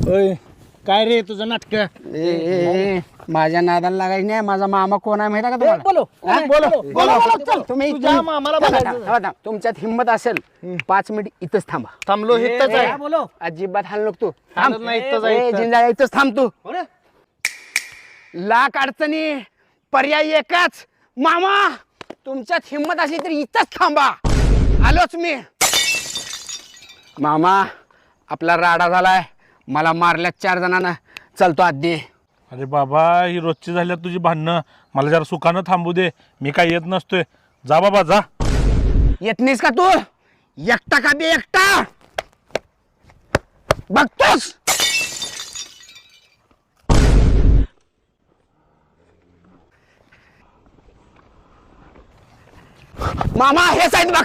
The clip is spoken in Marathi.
ओय काय रे तुझं नाटक? माझ्या नादाला लागायचं नाही. माझा मामा कोण आहे माहिती आहे का तुम्हाला? बोलो तुम्ही तुझ्या मामाला बघायचं. तुमच्यात हिंमत असेल 5 मिनिट इथंच थांबा. थांबलो इथंच आहे. अजिबात हाल नको तू. हालत नाही, इथंच आहे, इथं. जिंजा इथंच थांब तू. लाख अडचणी पर्याय एकच. मामा तुमच्यात हिंमत असली तर इथंच थांबा. आलोच मी. मामा आपला राडा झालाय. मला मारल्या 4 जणांना. चलतो आधी. अरे बाबा ही रोजची झाल्यात तुझी भांडणं. मला जरा सुखानं थांबू दे. मी काय येत नसतोय. जा बाबा जा. येत नाहीस का तू? एकटा का बे एकटा बघतोस? मामा हे साईड बघ.